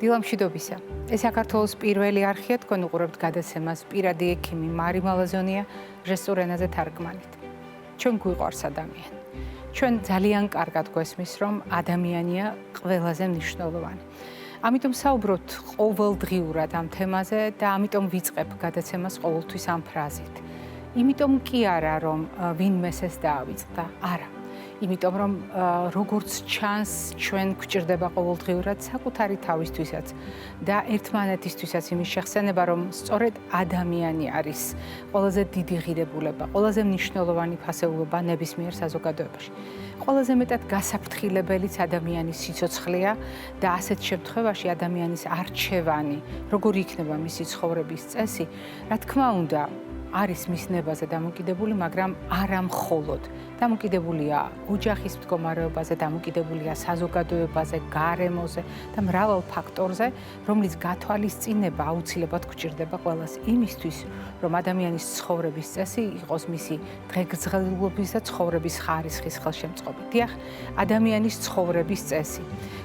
დილამშვიდობისა. ეს საქართველოს პირველი არხია, თქვენ უყურებთ გადაცემას პირადი ექიმი მარი მალაზონია ჟესტურ ენაზე თარგმანით. ჩვენ გვიყვარს ადამიანი. ჩვენ ძალიან კარგად გვესმის, რომ ადამიანია ყველაზე მნიშვნელოვანი. ამიტომ საუბრობთ ყოველდღიურად ამ თემაზე და ამიტომ ვიწყებ გადაცემას ყოველთვის ამ ფრაზით. იმიტომ კი არა, რომ ვინმეს ეს დაავიწყდა, არა. იმიტომ რომ როგორც ჩანს ჩვენ გვჭირდება ყოველდღიურად საკუთარი თავისთვისაც და ერთმანეთისთვისაც იმის შეხსენება, რომ სწორედ ადამიანი არის ყველაზე დიდი ღირებულება, ყველაზე მნიშვნელოვანი ფასეულობა ნებისმიერ საზოგადოებაში. ყველაზე მეტად გასაფრთხილებელიც ადამიანის სიცოცხლეა და ასეთ შემთხვევაში ადამიანის არჩევანი, როგორი იქნება მისი ცხოვრების წესი, რა თქმა უნდა, არის მის ნებაზე დამოკიდებული, მაგრამ არა მხოლოდ. დამოკიდებულია ოჯახის მდგომარეობაზე, დამოკიდებულია საზოგადოებაზე, გარემოზე და მრავალ ფაქტორზე, რომლის გათვალისწინება აუცილებლად გვჭირდება ყველას იმისთვის, რომ ადამიანის ცხოვრების წესი იყოს მისი დღეგრძელობის და ცხოვრების ხარისხის ხელშემწყობი. დიახ, ადამიანის ცხოვრების წესი,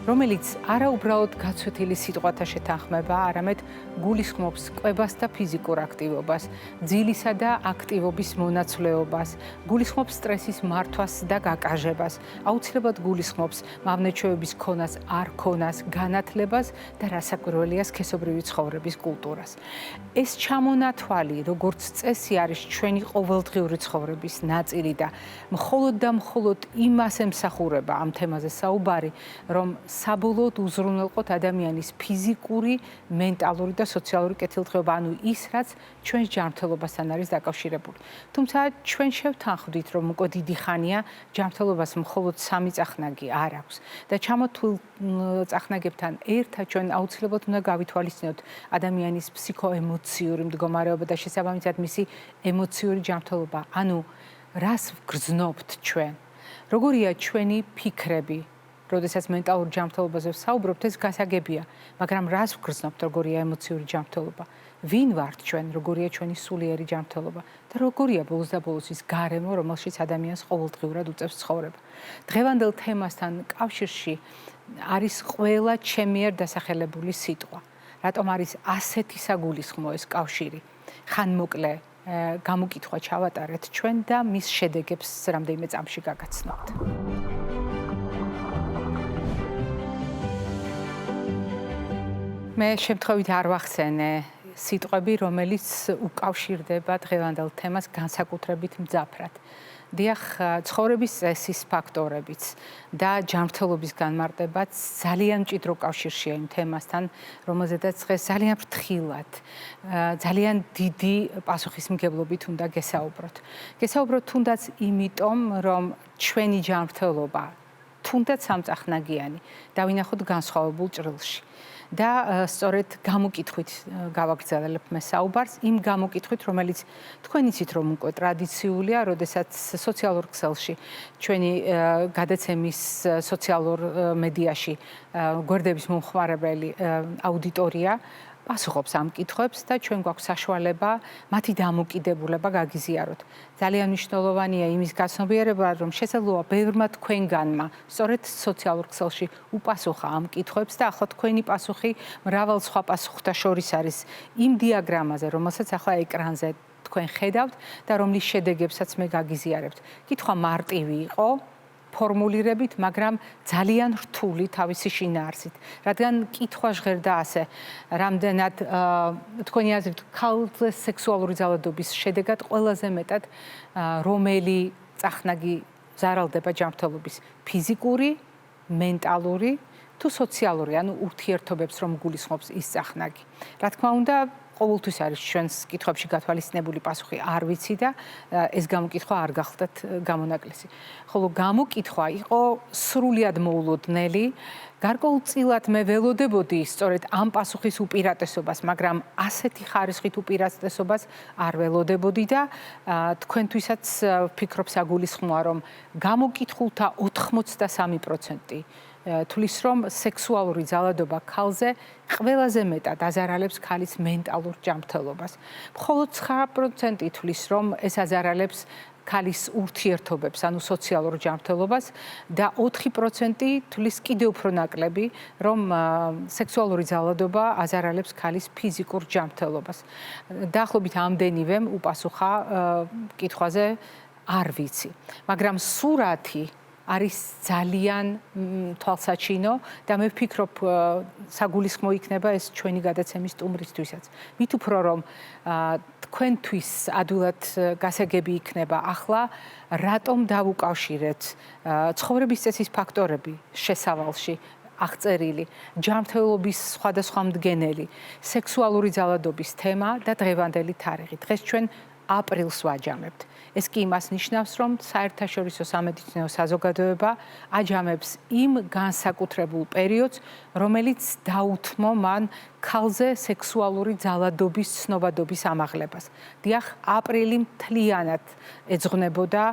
რომელიც არა უბრალოდ გაცვეთილი სიტყვათა შეთანხმება, არამედ გულისხმობს კვებას და ფიზიკურ აქტივობას, ძილისა და აქტივობის მონაცვლეობას, გულისხმობს სტრესის მართვას და გაკაჟებას, აუცილებლად გულისხმობს მავნეჩვეების ქონას, არ ქონას, განათლებას და რასაკვირველია სქესობრივი ცხოვრების კულტურას. ეს ჩამონათვალი, როგორც წესი, არის ჩვენი ყოველდღიური ცხოვრების ნაწილი და მხოლოდ იმას ემსახურება ამ თემაზე საუბარი, რომ საბოლოოდ უზრუნველყოთ ადამიანის ფიზიკური, მენტალური და სოციალური კეთილდღეობა, ანუ ის, რაც ჩვენს ჯანმრთელობასთან არის დაკავშირებული. თუმცა ჩვენ შევთანხმდით, რომ უკვე დიდი ხანია ჯანმრთელობას მხოლოდ 3 წახნაგი არ აქვს და ჩამოთვლილ წახნაგებთან ერთად ჩვენ აუცილებლად უნდა გავითვალისწინოთ ადამიანის ფსიქოემოციური მდგომარეობა და შესაბამისად მისი ემოციური ჯანმრთელობა, ანუ რას ვგრძნობთ ჩვენ, როგორია ჩვენი ფიქრები, როდესაც მენტალურ ჯანმრთელობაზე ვსაუბრობთ, ეს გასაგებია, მაგრამ რას ვგრძნობთ, როგორია ემოციური ჯანმრთელობა, ვინ ვართ ჩვენ, როგორია ჩვენი სულიერი ჯანმრთელობა და როგორია ბოლოს და ბოლოს ის გარემო, რომელშიც ადამიანს ყოველდღიურად უწევს ცხოვრება. დღევანდელ თემასთან კავშირში არის ყველა ჩემიერ დასახელებული სიტყვა. რატომ არის ასეთი საგულისხმო ეს კავშირი? ხანმოკლე გამოკითხვა ჩავატარეთ ჩვენ და მის შედეგებს რამდენიმე წამში გაგაცნობთ. მე შემთხვევით არ ვახსენე სიტყვები, რომელიც უკავშირდება დღევანდელ თემას განსაკუთრებით მძაფრად. დიახ, ცხოვრების წესის ფაქტორებიც და ჯანმრთელობის განმარტებაც ძალიან მჭიდრო კავშირშია იმ თემასთან, რომელზედაც დღეს ძალიან ფრთხილად, ძალიან დიდი პასუხისმგებლობით უნდა გესაუბროთ. გესაუბროთ თუნდაც იმიტომ, რომ ჩვენი ჯანმრთელობა თუნდაც სამწახნაგიანი დავინახოთ განსხვავებულ ჭრილში. და სწორედ გამოკითხვით გავაგრძელებ მე საუბარს, იმ გამოკითხვით, რომელიც თქვენ იცით, რომ უკვე ტრადიციულია, როდესაც სოციალურ ქსელში ჩვენი გადაცემის სოციალურ მედიაში გვერდების მომხმარებელი აუდიტორია პასუხობს ამ კითხვებს და ჩვენ გვაქვს საშუალება მათი დამოკიდებულება გაგიზიაროთ. ძალიან მნიშვნელოვანია იმის გაცნობიერება, რომ შესაძლოა ბევრმა თქვენგანმა სწორედ სოციალურ ქსელში უპასუხა ამ კითხვებს და ახლა თქვენი პასუხი მრავალ სხვა პასუხთა შორის არის იმ დიაგრამაზე, რომელსაც ახლა ეკრანზე თქვენ ხედავთ და რომლის შედეგებსაც მე გაგიზიარებთ. კითხვა მარტივი იყო, ფორმულირებით, მაგრამ ძალიან რთული თავისი შინაარსით. რადგან კითხვა ჟღერდა ასე, რამდენად თქვენი აზრით ქალზე სექსუალური ძალადობის შედეგად ყველაზე მეტად რომელი წახნაგი ზარალდება ჯანმრთელობის, ფიზიკური, მენტალური თუ სოციალური, ანუ ურთიერთობებს რომ გულისხმობს ის წახნაგი. რა თქმა უნდა, ყოველთვის არის ჩვენს კითხვებში გათვალისწინებული პასუხი არ ვიცი და ეს გამოკითხვა არ გახლდათ გამონაკლისი. ხოლო გამოკითხვა იყო სრულიად მოულოდნელი, გარკვეულწილად მე ველოდებოდი სწორედ ამ პასუხის უპირატესობას, მაგრამ ასეთი ხარისხით უპირატესობას არ ველოდებოდი და თქვენთვისაც ვფიქრობ საგულისხმოა, რომ გამოკითხულთა 83% თulis რომ სექსუალური ძალადობა ქალზე ყველაზე მეტად აზარალებს ქალის მენტალურ ჯანმრთელობას. მხოლოდ 9% თulis რომ ეს აზარალებს ქალის ურთიერთობებს, ანუ სოციალურ ჯანმრთელობას და 4% თulis კიდევ უფრო ნაკლები, რომ სექსუალური ძალადობა აზარალებს ქალის ფიზიკურ ჯანმრთელობას. დაახლოებით ამდენივემ უპასუხა კითხვაზე არ ვიცი, მაგრამ სურათი არის ძალიან თვალსაჩინო და მე ვფიქრობ საგულისხმო იქნება ეს ჩვენი გადაცემის სტუმრისთვისაც. მით უფრო რომ თქვენთვის ადვილად გასაგები იქნება ახლა რატომ დავუკავშირეთ ცხოვრების წესის ფაქტორები შესავალში აღწერილი, ჯანმრთელობის სხვადასხვა მდგენელი, სექსუალური ძალადობის თემა და დღევანდელი თარიღი. დღეს ჩვენ აპრილს ვაჯამებთ. ეს კი იმას ნიშნავს, რომ საერთაშორისო სამედიცინო საზოგადოება აჯამებს იმ განსაკუთრებულ პერიოდს, რომელიც დაუთმო მან ქალზე სექსუალური ძალადობის ცნობადობის ამაღლებას. დიახ, აპრილი მთლიანად ეძღვნებოდა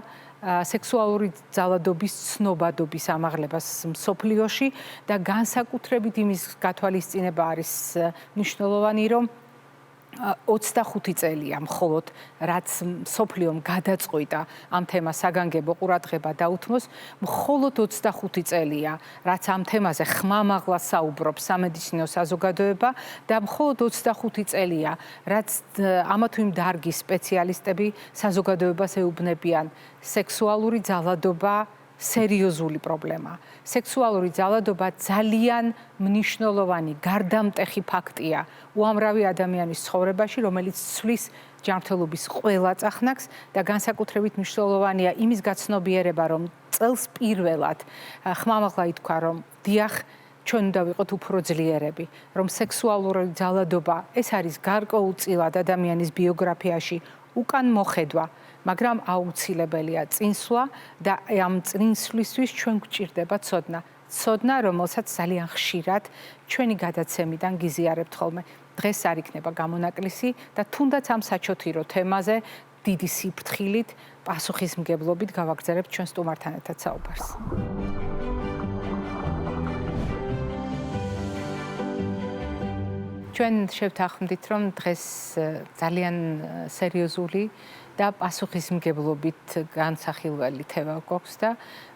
სექსუალური ძალადობის ცნობადობის ამაღლებას მსოფლიოში და განსაკუთრებით იმის გათვალისწინება არის მნიშვნელოვანი, რომ 25 წელია მხოლოდ, რაც მსოფლიომ გადაწყვიტა ამ თემას საგანგებო ყურადღება დაუთმოს, მხოლოდ 25 წელია, რაც ამ თემაზე ხმამაღლა საუბრობს სამედიცინო საზოგადოება და მხოლოდ 25 წელია, რაც ამა თუ იმ დარგის სპეციალისტები საზოგადოებას ეუბნებიან სექსუალური ძალადობა სერიოზული პრობლემა. სექსუალური ძალადობა ძალიან მნიშვნელოვანი გარდამტეხი ფაქტია უამრავი ადამიანის ცხოვრებაში, რომელიც ცვლის ჯანმრთელობის ყველა წახნაგს და განსაკუთრებით მნიშვნელოვანია იმის გაცნობიერება, რომ წელს პირველად ხმამაღლა ითქვა, რომ დიახ, ჩვენ უნდა ვიყოთ უფრო ძლიერები, რომ სექსუალური ძალადობა ეს არის გარკვეულწილად ადამიანის ბიოგრაფიაში უკან მოხედვა, მაგრამ აუცილებელია წინსვლა და ამ წინსვლისთვის ჩვენ გვჭირდება ცოდნა. ცოდნა, რომელსაც ძალიან ხშირად ჩვენი გადაცემიდან გიზიარებთ ხოლმე. დღეს არ იქნება გამონაკლისი და თუნდაც ამ საჩოთირო თემაზე დიდი სიფრთხილით, პასუხისმგებლობით გავაგრძელებთ ჩვენ სტუმართან ერთად საუბარს. ჩვენ შევთანხმდით, რომ დღეს ძალიან სერიოზული და პასუხისმგებლობით განსახილველი თემა გვაქვს და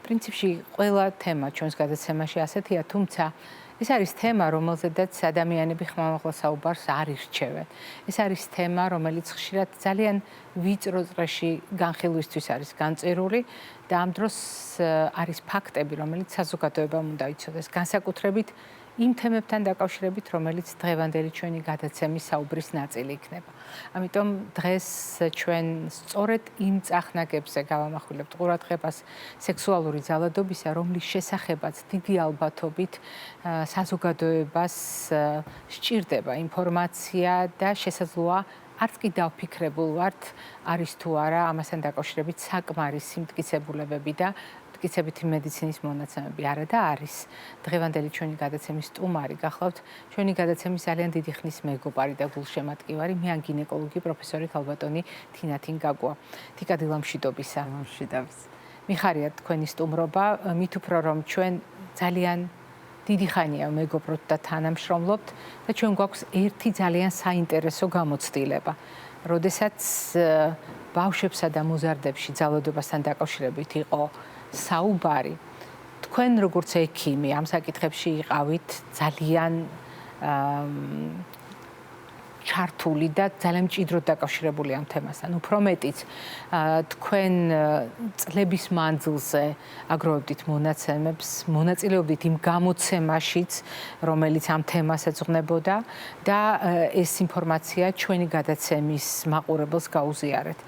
პრინციპში ყველა თემა ჩვენს გადაცემაში ასეთია, თუმცა ეს არის თემა, რომელზედაც ადამიანები ხმამაღლა საუბარს არ ირჩევენ. ეს არის თემა, რომელიც ხშირად ძალიან ვიწრო წრეში განხილვისთვის არის განწერული და ამ დროს არის ფაქტები, რომელიც საზოგადოებამ უნდა იცოდეს, განსაკუთრებით იმ თემებთან დაკავშირებით, რომელიც დღევანდელი ჩვენი გადაცემის საუბრის ნაწილი იქნება. ამიტომ დღეს ჩვენ სწორედ იმ წახნაგებზე გავამახვილებთ ყურადღებას სექსუალური ძალადობისა, რომლის შესახებაც დიდი ალბათობით საზოგადოებას სჭირდება ინფორმაცია და შესაძლოა არც კი დავფიქრებულ ვართ, არის თუ არა ამასთან დაკავშირებით საკმარისი მტკიცებულებები და მტკიცებითი მედიცინის მონაცემები არა და არის. დღევანდელი ჩვენი გადაცემის სტუმარი გახლავთ ჩვენი გადაცემის ძალიან დიდი ხნის მეგობარი და გულშემატკივარი, მე ან გინეკოლოგი პროფესორი ქალბატონი თინა თინგაგოა. თიკა დილამშვიდობისა. მიხარია თქვენი სტუმრობა, მით უფრო რომ ჩვენ ძალიან დიდი ხანია მეგობრობთ და თანამშრომლობთ და ჩვენ გვაქვს ერთი ძალიან საინტერესო გამოცდილება. როდესაც ბავშვებსა და მოზარდებში ძალადობასთან დაკავშირებით იყო საუბარი, თქვენ როგორც ექიმი ამ საკითხებში იყავით ძალიან ჩართული და ძალიან მჭიდროდ დაკავშირებული ამ თემასთან. უფრო მეტიც, თქვენ წლების მანძილზე აგროვებდით მონაცემებს, მონაწილეობდით იმ გამოცემაშიც, რომელიც ამ თემას ეძღვნებოდა და ეს ინფორმაცია ჩვენი გადაცემის მაყურებელს გაუზიარეთ.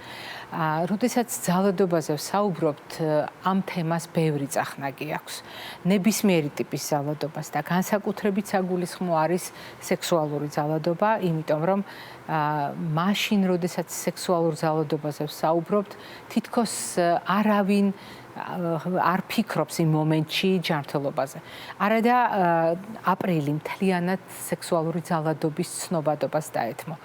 როდესაც ძალადობაზე ვსაუბრობთ, ამ თემას ბევრი წახნაგი აქვს. ნებისმიერი ტიპის ძალადობას და განსაკუთრებით საგულისხმო არის სექსუალური ძალადობა, იმიტომ რომ მაშინ, როდესაც სექსუალურ ძალადობაზე ვსაუბრობთ, თითქოს არავინ არ ფიქრობს იმ მომენტში ჯანმრთელობაზე. არადა აპრილი მთლიანად სექსუალური ძალადობის ცნობადობას დაეთმო.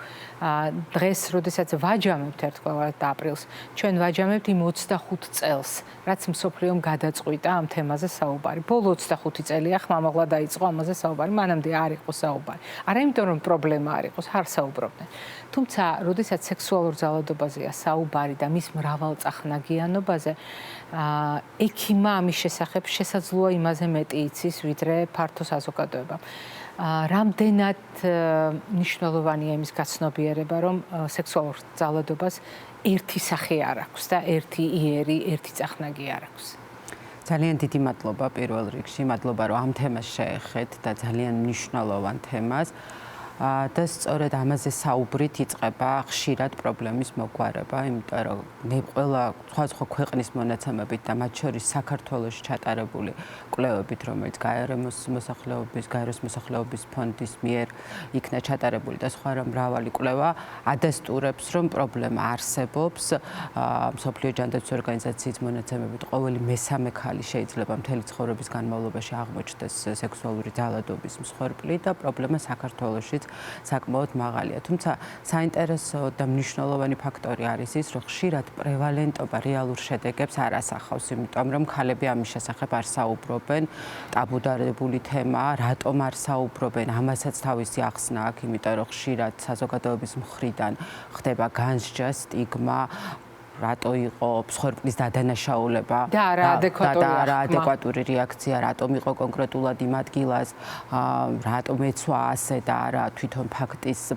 დღეს, როდესაც ვაჯამებთ ერთგვარად აპრილს, ჩვენ ვაჯამებთ იმ 25 წელს, რაც მსოფლიომ გადაწყვიტა ამ თემაზე საუბარი. ბოლო 25 წელია ხმამაღლა დაიწყო ამაზე საუბარი, მანამდე არ იყო საუბარი. არა იმიტომ რომ პრობლემა არ იყოს, არ საუბრობდნენ. თუმცა, როდესაც სექსუალურ ძალადობაზეა საუბარი და მის მრავალწახნაგიანობაზე, ექიმა ამის შესახებ შესაძლოა იმაზე მეტი იცის, ვიდრე ფართო საზოგადოება. რამდენად მნიშვნელოვანია იმის გაცნობიერება, რომ სექსუალურ ძალადობას ერთი სახე არ აქვს და ერთი იერი, ერთი წახნაგი არ აქვს. ძალიან დიდი მადლობა პირველ რიგში, მადლობა რომ ამ თემას შეეხეთ და ძალიან მნიშვნელოვან თემას. და სწორედ ამაზე საუბრით იწყება ხშირად პრობლემის მოგვარება, იმიტომ რომ მე ყველა სხვადასხვა ქვეყნის მონაცემებით და მათ შორის საქართველოში ჩატარებული კვლევებით, რომელიც გაეროს მოსახლეობის ფონდის მიერ იქნა ჩატარებული და სხვა მრავალი კვლევა ადასტურებს, რომ პრობლემა არსებობს. მსოფლიო ჯანდაცვის ორგანიზაციის მონაცემებით ყოველი მესამე ქალი შეიძლება მთელი ცხოვრების განმავლობაში აღმოჩნდეს სექსუალური ძალადობის მსხვერპლი და პრობლემა საქართველოში საკმაოდ მაღალია. თუმცა საინტერესო და მნიშვნელოვანი ფაქტორი არის ის, რომ ხშირად პრევალენტობა რეალურ შედეგებს არ ასახავს, იმიტომ რომ ქალები ამის შესახებ არ საუბრობენ, ტაბუდარებული თემაა, რატომ არ საუბრობენ, ამასაც თავისი ახსნა აქვს, იმიტომ რომ ხშირად საზოგადოების მხრიდან ხდება განსჯა, სტიგმა, რატო იყო მსხვერპლის დადანაშაულება და არა ადეკვატური რეაქცია, რატომ იყო კონკრეტულად იმ ადგილას, რატომ ეცვა ასე და არა თვითონ ფაქტის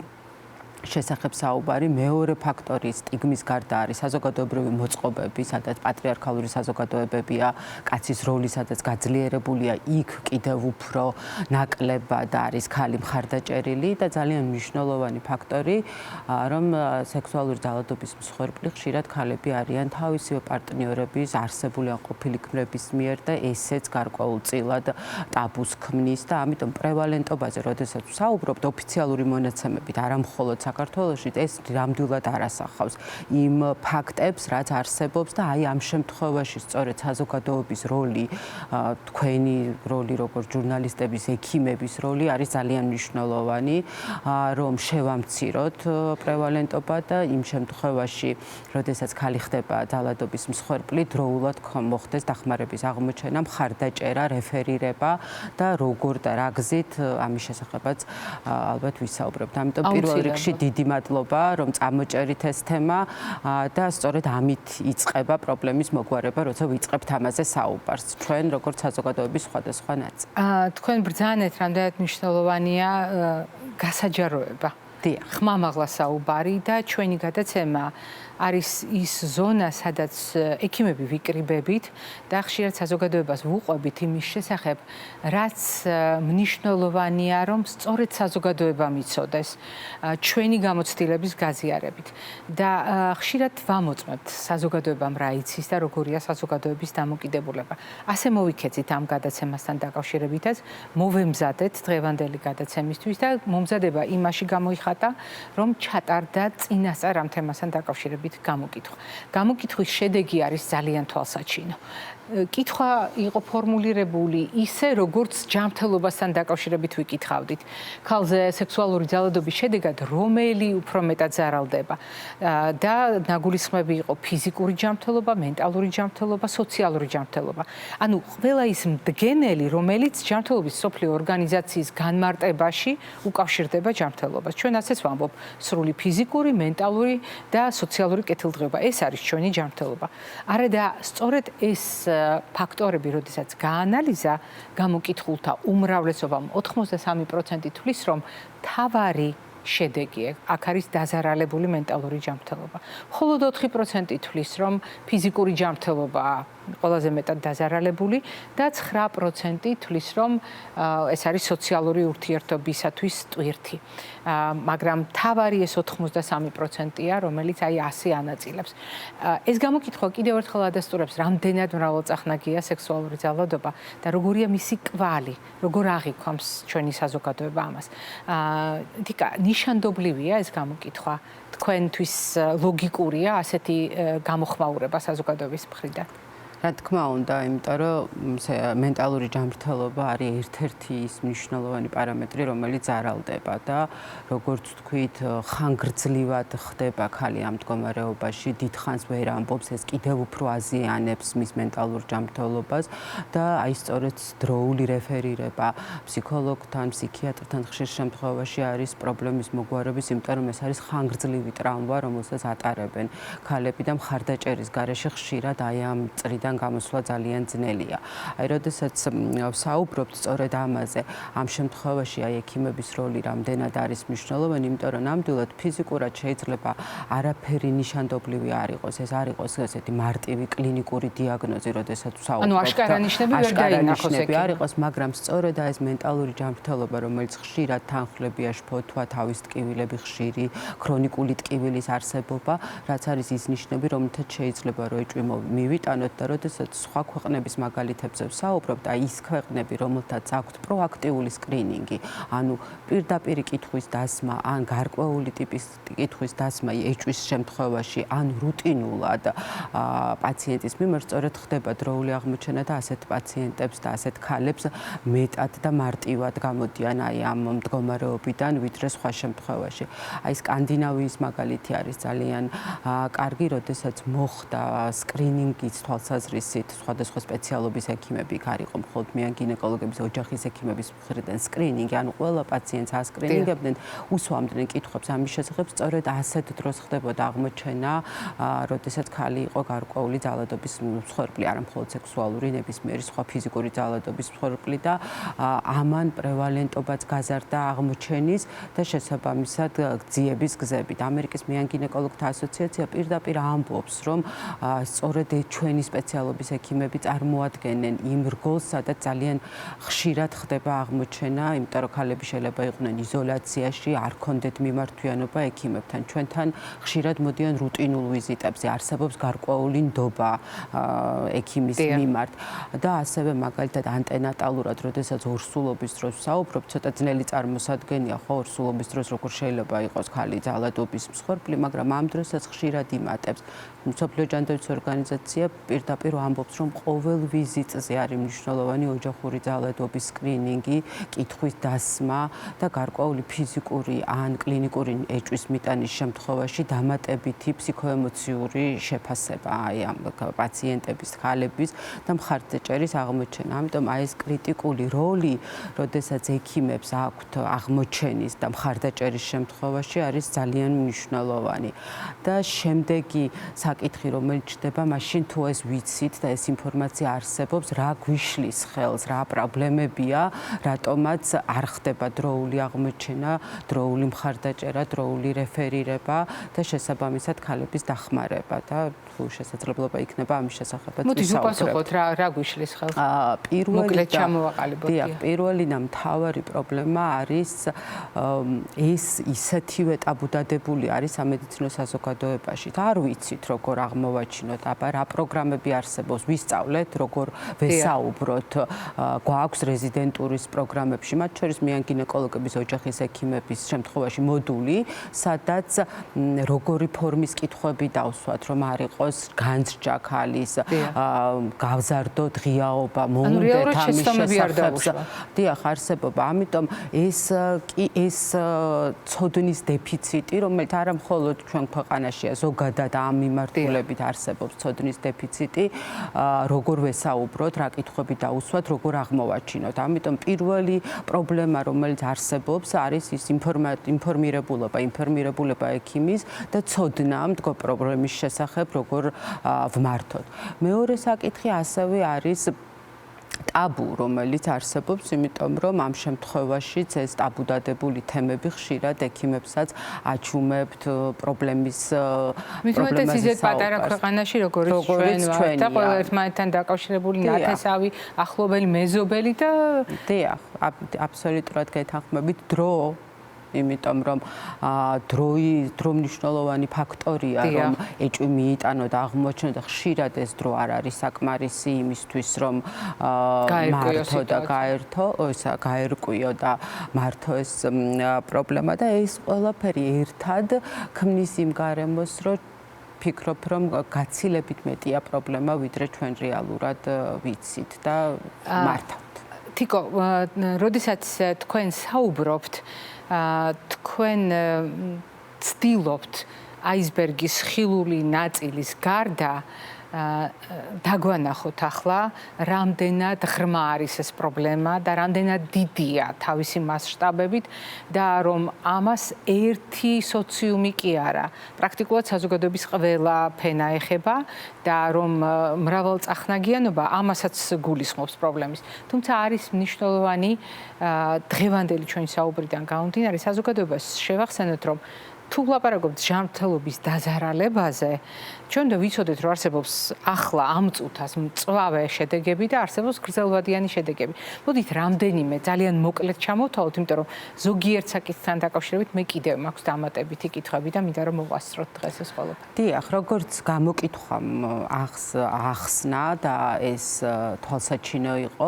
შესახებ საუბარი. მეორე ფაქტორი სტიგმის გარდა არის საზოგადოებრივი მოწყობები, სადაც პატრიარქალური საზოგადოებებია, კაცის როლი სადაც გაძლიერებულია, იქ კიდევ უფრო ნაკლებად არის ქალი მხარდაჭერილი და ძალიან მნიშვნელოვანი ფაქტორი, რომ სექსუალური ძალადობის მსხვერპლი ხშირად ქალები არიან თავისივე პარტნიორების არსებული ან ყოფილი ქმრების მიერ და ესეც გარკვეულწილად ტაბუს ქმნის და ამიტომ პრევალენტობაზე, როდესაც საუბრობთ ოფიციალური მონაცემებით, არა მხოლოდ საქართველოში ეს ნამდვილად არ ასახავს იმ ფაქტებს, რაც არსებობს და აი ამ შემთხვევაში სწორედ საზოგადოების როლი, თქვენი როლი როგორც ჟურნალისტების, ექიმების როლი არის ძალიან მნიშვნელოვანი, რომ შევამციროთ პრევალენტობა და იმ შემთხვევაში, როდესაც ქალი ხდება ძალადობის მსხვერპლი, დროულად მოხდეს დახმარების აღმოჩენა, მხარდაჭერა, რეფერირება და როგორ და რა გზით ამის შესახებაც ალბათ ვისაუბრებთ. ამიტომ პირველ რიგში დიდი მადლობა, რომ წამოჭერით ეს თემა და სწორედ ამით იწყება პრობლემის მოგვარება, როცა ვიწყებთ ამაზე საუბარს, ჩვენ როგორც საზოგადოების სხვადასხვა ნაწილი. თქვენ ბრძანეთ, რამდენად მნიშვნელოვანია გასაჯაროება. ხმამაღლა საუბარი და ჩვენი გადაცემა არის ის ზონა, სადაც ექიმები ვიკრიბებით და ხშირად საზოგადოებას ვუყვებით იმის შესახებ, რაც მნიშვნელოვანია, რომ სწორედ საზოგადოებამ იცოდეს ჩვენი გამოცდილების გაზიარებით. და ხშირად ვამოწმებთ საზოგადოებამ რა იცის და როგორია საზოგადოების დამოკიდებულება. ასე მოვიქეცით ამ გადაცემასთან დაკავშირებითაც, მოვემზადეთ დღევანდელი გადაცემისთვის და მომზადება იმაში გამოიხატა, რომ ჩატარდა წინასწარ ამ თემასთან დაკავშირებით გამოკითხვა. გამოკითხვის შედეგი არის ძალიან თვალსაჩინო. კითხვა იყო ფორმულირებული ისე, როგორც ჯანმრთელობასთან დაკავშირებით ვიკითხავდით. ქალზე სექსუალური ძალადობის შედეგად რომელი უფრო მეტად ზარალდება და ნაგულისხმები იყო ფიზიკური ჯანმრთელობა, მენტალური ჯანმრთელობა, სოციალური ჯანმრთელობა. ანუ ყველა ის მდგენელი, რომელიც ჯანმრთელობის მსოფლიო ორგანიზაციის განმარტებაში უკავშირდება ჯანმრთელობას. ჩვენ ასეც ვამბობ, სრული ფიზიკური, მენტალური და სოციალური კეთილდღეობა. ეს არის ჩვენი ჯანმრთელობა. არა და სწორედ ეს ფაქტორები, როდესაც გაანალიზა გამოკითხულთა უმრავლესობამ 83% თვლის, რომ თავარი შედეგი აქ არის დაზარალებული მენტალური ჯანმრთელობა. მხოლოდ 4% თვლის, რომ ფიზიკური ჯანმრთელობა ყველაზე მეტად დაზარალებული და 9% თვლის, რომ ეს არის სოციალური ურთიერთობისათვის ტვირთი. მაგრამ თავარი ეს 83%-ია, რომელიც აი ასე ანაწილებს. ეს გამოკითხვა კიდევ ერთხელ ადასტურებს, რამდენად მრავალწახნაგია სექსუალური ძალადობა და როგორია მისი კვალი, როგორ აღიქვამს ჩვენი საზოგადოება ამას. დიკა, ნიშანდობლივია ეს გამოკითხვა, თქვენთვის ლოგიკურია ასეთი გამოხმაურება საზოგადოების მხრიდან? რა თქმა უნდა, იმიტომ რომ მენტალური ჯანმრთელობა არის ერთ-ერთი ის მნიშვნელოვანი პარამეტრი, რომელიც ზარალდება და როგორც თქვით, ხანგრძლივად ხდება ქალი ამ მდგომარეობაში, დიდხანს ვერ ამბობს, ეს კიდევ უფრო აზიანებს მის მენტალურ ჯანმრთელობას და აი სწორედ დროული რეფერირება ფსიქოლოგთან, ფსიქიატრთან ხშირ შემთხვევაში არის პრობლემის მოგვარების, იმიტომ რომ ეს არის ხანგრძლივი ტრავმა, რომელსაც ატარებენ ქალები და მხარდაჭერის გარეშე ხშირად აი ამ წრიდან გამოსვლა ძალიან ძნელია. აი, როდესაც ვსაუბრობთ სწორედ ამაზე, ამ შემთხვევაში აი ექიმების როლი რამდენად არის მნიშვნელოვანი, იმიტომ რომ ნამდვილად ფიზიკურად შეიძლება არაფერი ნიშანდობლივი არ იყოს, ეს არ იყოს ესეთი მარტივი კლინიკური დიაგნოზი, როდესაც ვსაუბრობთ. ანუ აშკარა ნიშნები ვერ დაინახოს ექიმი. არ იყოს, მაგრამ სწორედ ეს მენტალური ჯანმრთელობა, რომელიც ხშირად თანხლებია შფოთვა, თავის ტკივილები ხშირი, ქრონიკული ტკივილის არსებობა, რაც არის ის ნიშნები, რომელთაც შეიძლება რომ ეჭვი მივიტანოთ და როდესაც სხვა ქვეყნების მაგალითებზე ვსაუბრობთ, აი ის ქვეყნები, რომელთაც აქვთ პროაქტიული სკრინინგი, ანუ პირდაპირ კითხვის დასმა, ან გარკვეული ტიპის კითხვის დასმა ეჭვის შემთხვევაში, ან რუტინულად პაციენტის მიმართ სწორედ ხდება დროული აღმოჩენა და ასეთ პაციენტებს და ასეთ ქალებს მეტად და მარტივად გამოდიან აი ამ მდგომარეობიდან, ვიდრე სხვა შემთხვევაში. აი სკანდინავიის მაგალითი არის ძალიან კარგი, როდესაც მოხდა სკრინინგის თვალსაზრისით სხვადასხვა სპეციალობის ექიმები იქ არ იყო მხოლოდ მიან გინეკოლოგების, ოჯახის ექიმების მხრიდან სკრინინგი, ანუ ყველა პაციენტს ასკრინინგებდნენ, უსვამდნენ კითხვებს ამის შესახებ, სწორედ ასეთ დროს ხდებოდა აღმოჩენა, როდესაც ქალი იყო გარკვეული ძალადობის მსხვერპლი, არა მხოლოდ სექსუალური, ნებისმიერი სხვა ფიზიკური ძალადობის მსხვერპლი და ამან პრევალენტობაც გაზარდა აღმოჩენის და შესაბამისად გზიების გზებით. ამერიკის მიან გინეკოლოგთა ასოციაცია პირდაპირ ამბობს, რომ სწორედ ჩვენი სპეციალობის ექიმები წარმოადგენენ იმ რგოლს, სადაც ძალიან ხშირად ხდება აღმოჩენა, იმიტომ რომ ქალები შეიძლება იყვნენ იზოლაციაში, არ ქონდეთ მიმართვიანობა ექიმებთან. ჩვენთან ხშირად მოდიან რუტინულ ვიზიტებზე, არსებობს გარკვეული ნდობა ექიმის მიმართ და ასევე მაგალითად ანტენატალურად, როდესაც ორსულობის დროს ვსაუბრობ, ცოტა ძნელი წარმოსადგენია, ხო, ორსულობის დროს როგორ შეიძლება იყოს ქალი ძალადობის მსხვერპლი, მაგრამ ამ დროსაც ხშირად იმატებს. მსოფლიო ჯანდაცვის ორგანიზაცია პირდაპირ ამბობს, რომ ყოველ ვიზიტზე არის მნიშვნელოვანი ოჯახური ძალადობის სკრინინგი, კითხვის დასმა და გარკვეული ფიზიკური ან კლინიკური ეჭვის მიტანის შემთხვევაში დამატებითი ფსიქოემოციური შეფასება აი ამ პაციენტების, ქალების და მხარდაჭერის აღმოჩენა. ამიტომ აი ეს კრიტიკული როლი, როდესაც ექიმებს აქვთ აღმოჩენის და მხარდაჭერის შემთხვევაში არის ძალიან მნიშვნელოვანი. და შემდეგი საკითხი, რომელიც ჩდება, მაშინ თუ ეს ვიცით და ეს ინფორმაცია არსებობს, რა გვიშლის ხელს, რა პრობლემებია, რატომაც არ ხდება დროული აღმოჩენა, დროული მხარდაჭერა, დროული რეფერირება და შესაბამისად ქალების დახმარება და თუ შესაძლებლობა იქნება ამის შესახებაც ვისაუბრებთ. მოდი ვუპასუხოთ, რა გვიშლის ხელს? მოკლედ ჩამოვაყალიბოთ. პირველი და მთავარი პრობლემა არის ეს ისეთივე ტაბუდადებული არის სამედიცინო საზოგადოებაში. არ ვიცით როგორ აღმოვაჩინოთ, აბა რა პროგრამები არსებობს, ვისწავლეთ, როგორ ვესაუბროთ, გვაქვს რეზიდენტურის პროგრამებში, მათ შორის მიან გინეკოლოგების, ოჯახის ექიმების შემთხვევაში მოდული, სადაც როგორი ფორმის კითხვები დავსვათ, რომ არ იყოს განსჯა ქალის, გავზარდო ღიაობა, მოუნდეთ ამის შესახებ. დიახ, არსებობა. ამიტომ ეს ცოდნის დეფიციტი, რომელიც არა მხოლოდ ჩვენ ქვეყანაშია, ზოგადად ამ მიმართულებით არსებობს ცოდნის დეფიციტი, როგორ ვესაუბროთ, რა კითხვები დაუსვათ, როგორ აღმოვაჩინოთ. ამიტომ პირველი პრობლემა, რომელიც არსებობს, არის ის ინფორმირებულება ექიმის და ცოდნა პრობლემის შესახებ, როგორ ვმართოთ. მეორე საკითხი ასევე არის ტაბუ, რომელიც არსებობს, იმიტომ რომ ამ შემთხვევაშიც ეს ტაბუდადებული თემები ხშირად ექიმებსაც აჩუმებთ პრობლემის მithumetes ისეთ პატარა ქვეყანაში, როგორც ჩვენ ვართ და ყველა ერთმანეთთან დაკავშირებული ნათესავი, ახლობელი, მეზობელი და დიახ, აბსოლუტურად გეთანხმებით, დრო იმიტომ რომ დრო მნიშვნელოვანი ფაქტორია, რომ ეჭვი მიიტანო და აღმოჩნდა და ხშირად ეს დრო არ არის საკმარისი იმისთვის, რომ მართო და გაერკვიო და მართო ეს პრობლემა და ეს ყველაფერი ერთად ქმნის იმ გარემოს, რომ ვფიქრობ, რომ გაცილებით მეტია პრობლემა, ვიდრე ჩვენ რეალურად ვიცით და მართავთ. თიკო, როდესაც თქვენ საუბრობთ, თქვენ ცდილობთ აისბერგის ხილული ნაწილის გარდა დაგვანახოთ ახლა, რამდენად ღრმა არის ეს პრობლემა და რამდენად დიდია თავისი მასშტაბებით და რომ ამას ერთი სოციუმი კი არა, პრაქტიკულად საზოგადოების ყველა ფენა ეხება და რომ მრავალწახნაგიანობა ამასაც გულისხმობს პრობლემის. თუმცა არის მნიშვნელოვანი დღევანდელი ჩვენი საუბრიდან გამომდინარე საზოგადოებას შევახსენოთ, რომ თუ ვლაპარაკობთ ჯანმრთელობის დაზარალებაზე, ჩვენ და ვიცოდეთ, რომ არსებობს ახლა ამ წუთას მწვავე შედეგები და არსებობს გრძელვადიანი შედეგები. მოდით რამდენიმე ძალიან მოკლედ ჩამოვთვალოთ, იმიტომ რომ ზოგიერთ საკითხთან დაკავშირებით მე კიდევ მაქვს დამატებითი კითხვები და მინდა რომ მოვასწროთ დღეს ეს ყველაფერი. დიახ, როგორც გამოკითხვამ ახსნა და ეს თვალსაჩინო იყო,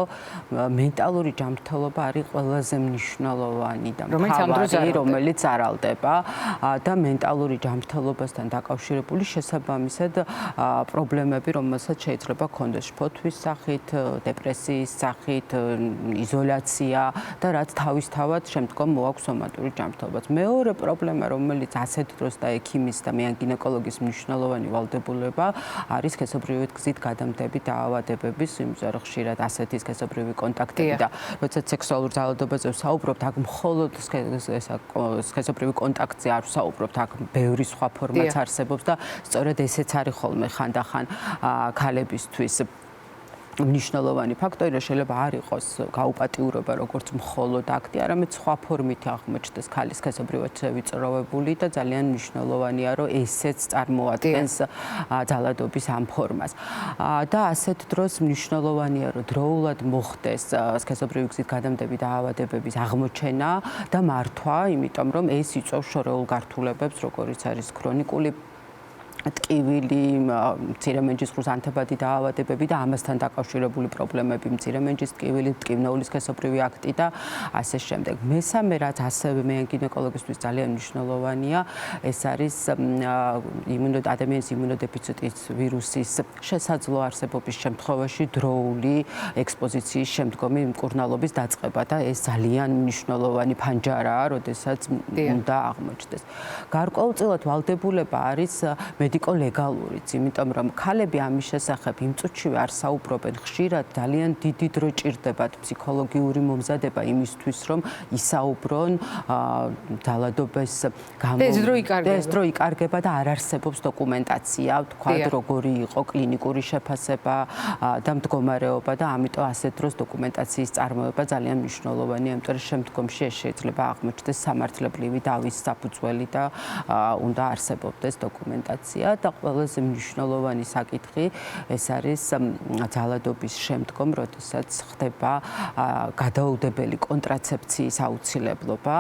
მენტალური ჯანმრთელობა არის ყველაზე მნიშვნელოვანი და მთავარი, რომელიც არალდება. და მენტალური ჯანმრთელობასთან დაკავშირებული შესაბამისად პრობლემები, რომელსაც შეიძლება ჰქონდეს შფოთვის სახით, დეპრესიის სახით, იზოლაცია და რაც თავისთავად შემდგომ მოაქვს სომატური ჯანმრთელობაც. მეორე პრობლემა, რომელიც ასეთ დროს და ექიმის და მე ან გინეკოლოგის მნიშვნელოვანი ვალდებულება არის სქესობრივი გზით გადამდები დაავადებების, იმიტომ რომ ხშირად ასეთი სქესობრივი კონტაქტები და როდესაც სექსუალურ ძალადობაზე ვსაუბრობთ, აქ მხოლოდ სქესობრივი კონტაქტზე არ საუბრობთ, აქ ბევრი სხვა ფორმაც არსებობს და სწორედ ესეც არის ხოლმე ხანდახან ქალებისთვის მნიშვნელოვანი ფაქტორი, რომ შეიძლება არ იყოს გაუპატიურება როგორც მხოლოდ აქტი, არამედ სხვა ფორმით აღმოჩნდეს ქალის სქესობრივად შევიწროვებული და ძალიან მნიშვნელოვანია, რომ ესეც წარმოადგენს ძალადობის ამ ფორმას. და ასეთ დროს მნიშვნელოვანია, რომ დროულად მოხდეს სქესობრივი გზით გადამდები დაავადებების აღმოჩენა და მართვა, იმიტომ რომ ეს იწვევს შორეულ გართულებებს, როგორიც არის ქრონიკული ტკივილი, მცირე მენჯისყრის ანთებადი დაავადებები და ამასთან დაკავშირებული პრობლემები, მცირე მენჯის ტკივილი, ტკივნეული სქესობრივი აქტი და ასე შემდეგ. მესამე, რაც ასევე მე გინეკოლოგისთვის ძალიან მნიშვნელოვანია, ეს არის ადამიანის იმუნოდეფიციტის ვირუსის შესაძლო არსებობის შემთხვევაში დროული ექსპოზიციის შემდგომი მკურნალობის დაწყება და ეს ძალიან მნიშვნელოვანი ფანჯარაა, როდესაც უნდა აღმოჩნდეს. გარკვეულწილად ვალდებულება არის მედიკო-ლეგალურიც, იმიტომ რომ ქალები ამის შესახებ იმ წუთშივე არ საუბრობენ, ხშირად ძალიან დიდი დრო ჭირდებათ ფსიქოლოგიური მომზადება იმისთვის, რომ ისაუბრონ ძალადობის გამო. ეს დრო იკარგება და არ არსებობს დოკუმენტაცია, თქვათ, როგორი იყო კლინიკური შეფასება და მდგომარეობა და ამიტომ ასეთ დროს დოკუმენტაციის წარმოება ძალიან მნიშვნელოვანია, იმიტომ რომ შემდგომში ეს შეიძლება აღმოჩნდეს სამართლებრივი დავის საფუძველი და უნდა არსებობდეს დოკუმენტაცია. და ყველაზე მნიშვნელოვანი საკითხი ეს არის ძალადობის შემდგომ, როდესაც ხდება გადაუდებელი კონტრაცეფციის აუცილებლობა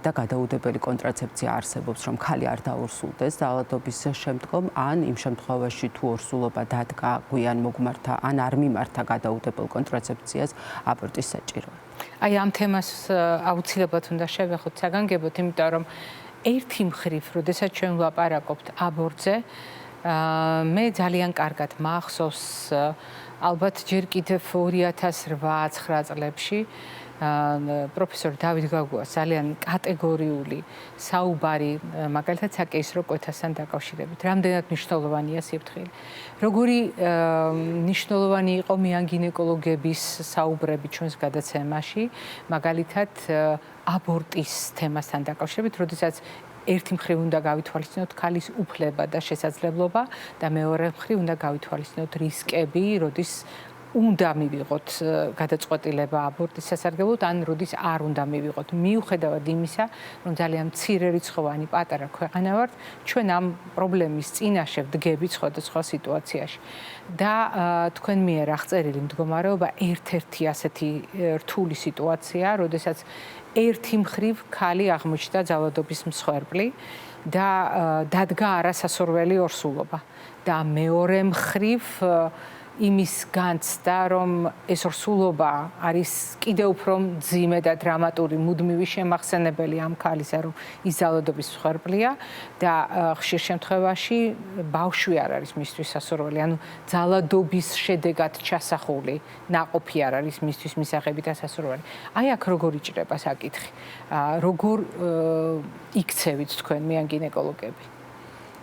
და გადაუდებელი კონტრაცეფცია არსებობს, რომ ქალი არ დაურსულდეს ძალადობის შემდგომ, ან იმ შემთხვევაში თუ ორსულობა დადგა, გვიან მოგმართა, ან არ მიმართა გადაუდებელ კონტრაცეფციას, აბორტი საჭიროა. აი ამ თემას აუცილებლად უნდა შევეხოთ საგანგებოდ, იმიტომ რომ ერთი მხრივ, როდესაც ჩვენ ვლაპარაკობთ აბორტზე, მე ძალიან კარგად მახსოვს, ალბათ ჯერ კიდევ 2008-2009 წლებში პროფესორ დავით გაგუას ძალიან კატეგორიული საუბარი, მაგალითად საკეისრო კვეთასთან დაკავშირებით, რამდენად მნიშვნელოვანია სიფრთხილე. როგორი მნიშვნელოვანი იყო მე ან გინეკოლოგების საუბრები ჩვენს გადაცემაში, მაგალითად აბორტის თემასთან დაკავშირებით, როდესაც ერთი მხრივ უნდა გავითვალისწინოთ ქალის უფლება და შესაძლებლობა და მეორე მხრივ უნდა გავითვალისწინოთ რისკები, როდის უნდა მივიღოთ გადაწყვეტილება აბორტის სასარგებლოდ, ან როდის არ უნდა მივიღოთ. მიუხედავად იმისა, რომ ძალიან მცირე რიცხოვანი პატარა ქვეყანა ვართ, ჩვენ ამ პრობლემის წინაშე ვდგებით სხვადასხვა სიტუაციაში. და თქვენ მიერ აღწერილი მდგომარეობა ერთ-ერთი ასეთი რთული სიტუაციაა, როდესაც ერთი მხრივ ქალი აღმოჩნდა ძალადობის მსხვერპლი და დადგა არასასურველი ორსულობა. და მეორე მხრივ იმის განცდა, რომ ეს ორსულობა არის კიდევ უფრო მძიმე და დრამატული, მუდმივი შემახსენებელი ამ ქალისა, რომ ის ძალადობის მსხვერპლია და ხშირ შემთხვევაში ბავშვი არ არის მისთვის სასურველი, ანუ ძალადობის შედეგად ჩასახული ნაყოფი არ არის მისთვის მისაღები და სასურველი. აი აქ როგორ იჭრება საკითხი? როგორ იქცევით თქვენ მიან გინეკოლოგები?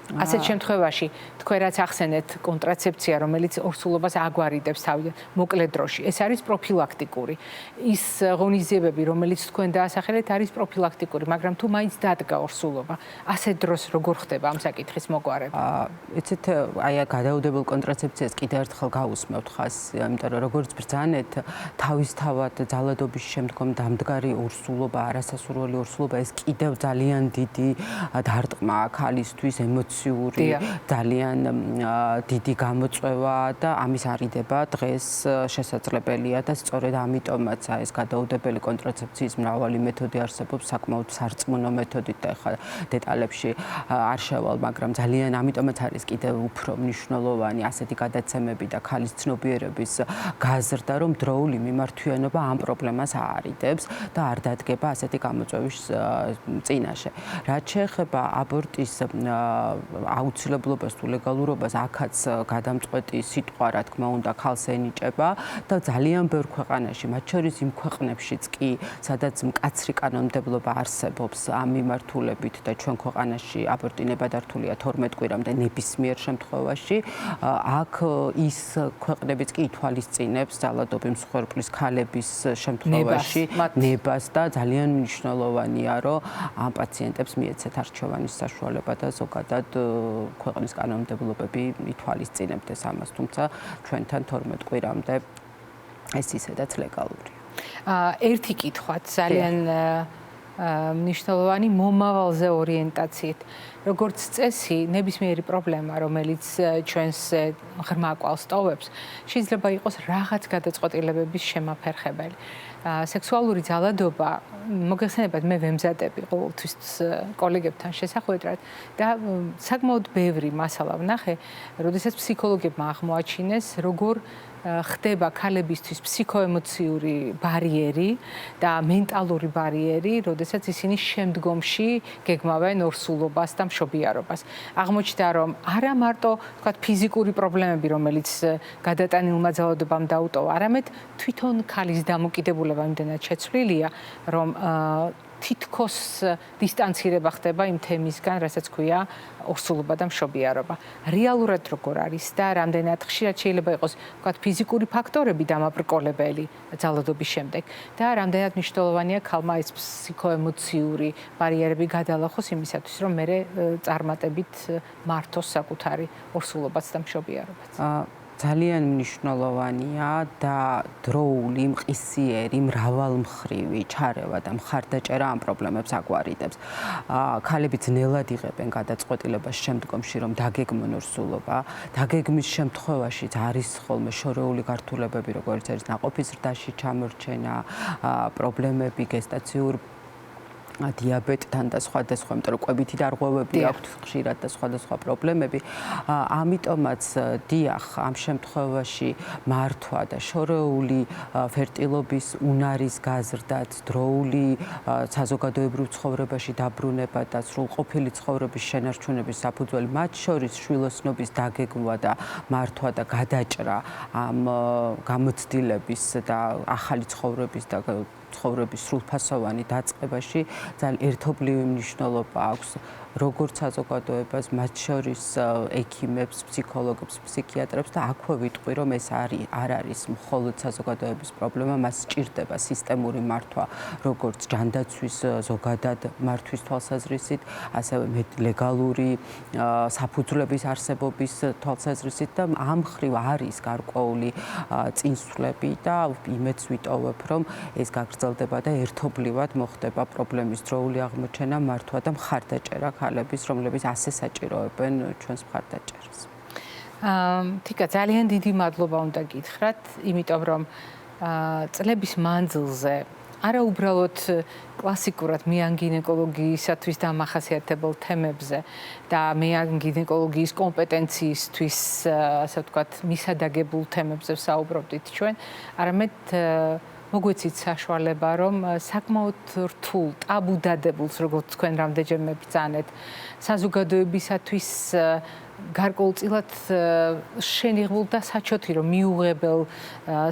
ასეთ შემთხვევაში თქვენ რაც ახსენეთ კონტრაცეფცია, რომელიც ორსულობას აგვარიდებს თავიდან მოკლე დროში, ეს არის პროფილაქტიკური. ის ღონისძიებები, რომელიც თქვენ დაასახელეთ, არის პროფილაქტიკური, მაგრამ თუ მაინც დადგა ორსულობა, ასეთ დროს როგორ ხდება ამ საკითხის მოგვარება? იცით, აი გადაუდებელ კონტრაცეფციას კიდევ ერთხელ გავუსმევთ ხას, იმიტომ რომ როგორც ბრძანეთ, თავისთავად ძალადობის შემდგომ დამდგარი ორსულობა, არასასურველი ორსულობა, ეს კიდევ ძალიან დიდი დარტყმაა ქალისთვის, ძალიან დიდი გამოწვევა და ამის არიდება დღეს შესაძლებელია და სწორედ ამიტომაც ეს გადაუდებელი კონტრაცეფციის მრავალი მეთოდი არსებობს, საკმაოდ სარწმუნო მეთოდით და ახლა დეტალებში არ შევალ, მაგრამ ძალიან ამიტომაც არის კიდევ უფრო მნიშვნელოვანი ასეთი გადაცემები და ქალის ცნობიერების გაზრდა, რომ დროული მიმართვიანობა ამ პრობლემას აარიდებს და არ დადგება ასეთი გამოწვევის წინაშე. რაც შეეხება აბორტის აუცილებლობას თუ ლეგალურობას, აქაც გადამწყვეტი სიტყვა, რა თქმა უნდა, ქალს ენიჭება და ძალიან ბევრ ქვეყანაში, მათ შორის იმ ქვეყნებშიც კი, სადაც მკაცრი კანონმდებლობა არსებობს ამ მიმართულებით და ჩვენ ქვეყანაში აბორტი ნებადართულია 12 კვირამდე ნებისმიერ შემთხვევაში, აქ ის ქვეყნებიც კი ითვალისწინებს ძალადობის მსხვერპლის ქალების შემთხვევაში ნებას და ძალიან მნიშვნელოვანია, რომ ამ პაციენტებს მიეცეთ არჩევანის საშუალება და ზოგადად ქვეყნის კანონმდებლობები ითვალისწინებდეს ამას, თუმცა ჩვენთან 12 კვირამდე ეს ისედაც ლეგალურია. ერთი კითხვაც ძალიან მნიშვნელოვანი მომავალზე ორიენტაციით. როგორც წესი, ნებისმიერი პრობლემა, რომელიც ჩვენს ღრმა კვალს ტოვებს, შეიძლება იყოს რაღაც გადაწყვეტილებების შემაფერხებელი. სექსუალური ძალადობა, მოგეხსენებათ, მე ვემზადები ყოველთვის კოლეგებთან შესახვედრად და საკმაოდ ბევრი მასალა ვნახე, როდესაც ფსიქოლოგებმა აღმოაჩინეს, როგორ ხდება ქალებისთვის ფსიქოემოციური ბარიერი და მენტალური ბარიერი, როდესაც ისინი შემდგომში გეგმავენ ორსულობას და მშობიარობას. აღმოჩნდა, რომ არა მარტო, თქვათ, ფიზიკური პრობლემები, რომელიც გადატანილმა ძალადობამ დაუტოვა, არამედ თვითონ ქალის დამოკიდებულება იმდენად შეცვლილია, რომ თითქოს დისტანცირება ხდება იმ თემისგან, რასაც ქვია ორსულობა და მშობიარობა. რეალურად როგორ არის და რამდენად ხშირად შეიძლება იყოს, ვთქვათ, ფიზიკური ფაქტორები დამაბრკოლებელი ძალადობის შემდეგ და რამდენად მნიშვნელოვანია ქალმა ეს ფსიქოემოციური ბარიერები გადალახოს იმისათვის, რომ მე წარმატებით მართოს საკუთარი ორსულობაც და მშობიარობაც. ძალიან მნიშვნელოვანია და დროული, მყისიერი, მრავალმხრივი ჩარევა და მხარდაჭერა ამ პრობლემებს აგვარიდებს. ქალები ძნელად იღებენ გადაწყვეტილებას შემდგომში, რომ დაგეგმონ ორსულობა. დაგეგმის შემთხვევაშიც არის ხოლმე შორეული გართულებები, როგორც არის ნაყოფის ზრდაში ჩამორჩენა, პრობლემები გესტაციურ დიაბეტთან და სხვადასხვა, იმიტომ რომ კვებითი დარღვევები აქვთ ხშირად და სხვადასხვა პრობლემები. ამიტომაც დიახ, ამ შემთხვევაში მართვა და შორეული ფერტილობის უნარის გაზრდაც, დროული საზოგადოებრივ ცხოვრებაში დაბრუნება და სრულყოფილი ცხოვრების შენარჩუნების საფუძველი, მათ შორის შვილოსნობის დაგეგმვა და მართვა და გადაჭრა ამ გამოცდილების და ახალი ცხოვრების და ცხოვრების სრულფასოვანი დაწყებაში ძალიან ერთობლივი მნიშვნელობა აქვს როგორც საზოგადოებას, მათ შორის ექიმებს, ფსიქოლოგებს, ფსიქიატრებს და აქვე ვიტყვი, რომ ეს არ არის მხოლოდ საზოგადოების პრობლემა, მას სჭირდება სისტემური მართვა, როგორც ჯანდაცვის ზოგადად მართვის თვალსაზრისით, ასევე ლეგალური საფუძვლების არსებობის თვალსაზრისით და ამ მხრივ არის გარკვეული წინსვლები და იმედს ვიტოვებ, რომ ეს გაგრძელდება და ერთობლივად მოხდება პრობლემის დროული აღმოჩენა, მართვა და მხარდაჭერა ქალების, რომლებიც ასე საჭიროებენ ჩვენს მხარდაჭერას. თიკა, ძალიან დიდი მადლობა უნდა გითხრათ, იმიტომ რომ წლების მანძილზე არა უბრალოდ კლასიკურად მეანგინეკოლოგიისათვის დამახასიათებელ თემებზე და მეანგინეკოლოგიის კომპეტენციისთვის, ასე ვთქვათ, მისადაგებულ თემებზე ვსაუბრობდით ჩვენ, არამედ მოგვეცით საშუალება, რომ საკმაოდ რთულ, ტაბუ დადებულს, როგორც თქვენ რამდენჯერმე ბრძანეთ, საზოგადოებისათვის გარკვეულწილად შენიღბულ და საჩოთი რომ მიუღებელ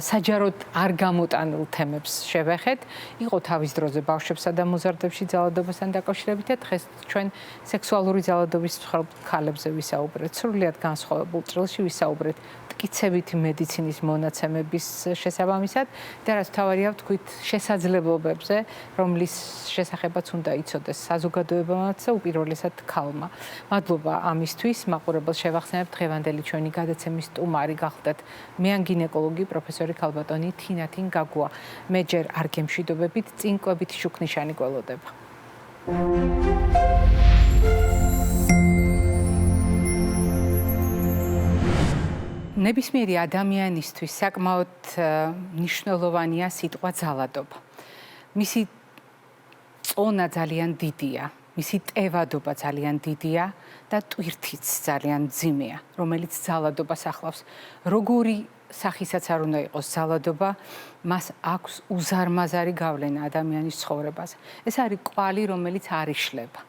საჯაროდ არ გამოტანილ თემებს შევეხეთ. იყო თავის დროზე ბავშვებსა და მოზარდებში ძალადობასთან დაკავშირებით და დღეს ჩვენ სექსუალური ძალადობის მსხვერპლ ქალებზე ვისაუბრეთ. სრულიად განსხვავებულ წრილში ვისაუბრეთ მტკიცებითი მედიცინის მონაცემების შესაბამისად და რაც თავარია ვთქვით შესაძლებლობებზე, რომლის შესახებაც უნდა იცოდეს საზოგადოებამაც და უპირველესად ქალმა. მადლობა ამისთვის. მაყურებელს შევახსენებ დღევანდელი ჩვენი გადაცემის სტუმარი გახლდათ მეანგინეკოლოგი პროფესორი ქალბატონი თინათინ გაგუა. მე ჯერ არ გემშვიდობებით, წინ კვებითი შუქნიშანი გველოდება. ნებისმიერი ადამიანისთვის საკმაოდ მნიშვნელოვანია სიტყვა ძალადობა. მისი წონა ძალიან დიდია, მისი ტევადობა ძალიან დიდია და ტვირთიც ძალიან მძიმეა, რომელიც ძალადობას ახლავს. როგორი სახისაც არ უნდა იყოს ძალადობა, მას აქვს უზარმაზარი გავლენა ადამიანის ცხოვრებაზე. ეს არის კვალი, რომელიც არ იშლება.